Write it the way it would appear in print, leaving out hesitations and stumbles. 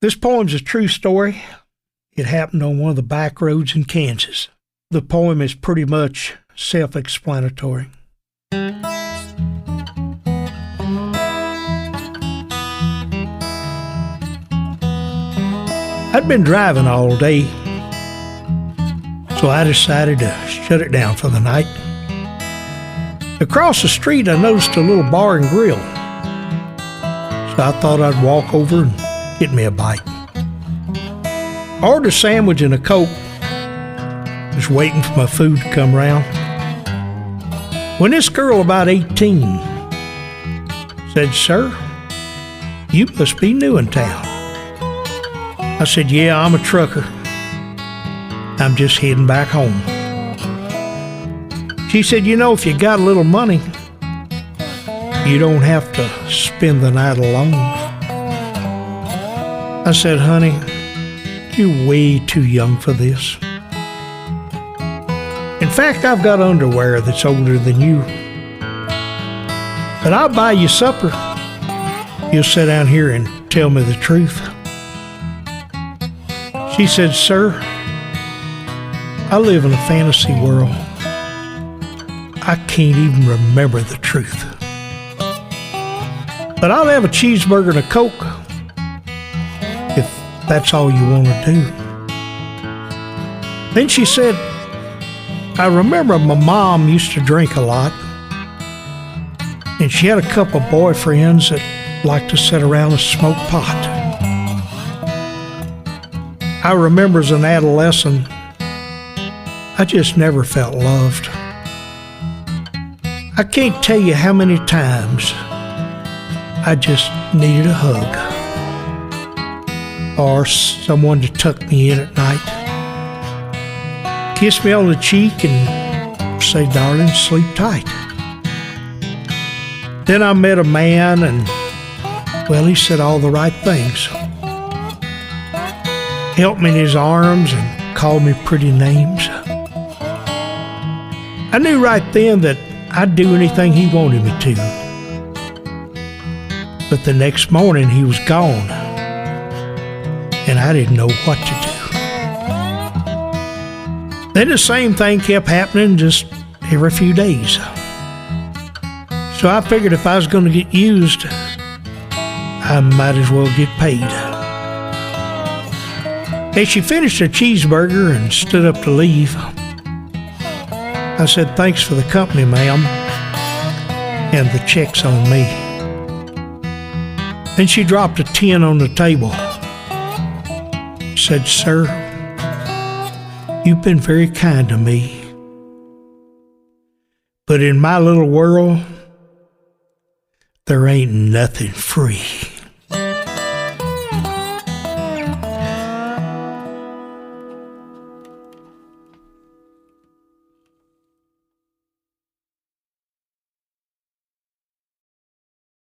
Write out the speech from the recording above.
This poem's a true story. It happened on one of the back roads in Kansas. The poem is pretty much self-explanatory. I'd been driving all day, so I decided to shut it down for the night. Across the street, I noticed a little bar and grill, so I thought I'd walk over and get me a bite. I ordered a sandwich and a Coke, just waiting for my food to come around, when this girl about 18 said, "Sir, you must be new in town." I said, "Yeah, I'm a trucker. I'm just heading back home." She said, "You know, if you got a little money, you don't have to spend the night alone." I said, "Honey, you're way too young for this. In fact, I've got underwear that's older than you. But I'll buy you supper. You'll sit down here and tell me the truth." She said, "Sir, I live in a fantasy world. I can't even remember the truth. But I'll have a cheeseburger and a Coke if that's all you want to do." Then she said, "I remember my mom used to drink a lot, and she had a couple of boyfriends that liked to sit around and smoke pot. I remember as an adolescent, I just never felt loved. I can't tell you how many times I just needed a hug, or someone to tuck me in at night, kiss me on the cheek and say, 'Darling, sleep tight.' Then I met a man and, well, he said all the right things. Held me in his arms and called me pretty names. I knew right then that I'd do anything he wanted me to. But the next morning he was gone, and I didn't know what to do. Then the same thing kept happening just every few days. So I figured if I was going to get used, I might as well get paid." As she finished her cheeseburger and stood up to leave, I said, "Thanks for the company, ma'am, and the check's on me." Then she dropped a 10 on the table. Said, "Sir, you've been very kind to me, but in my little world, there ain't nothing free."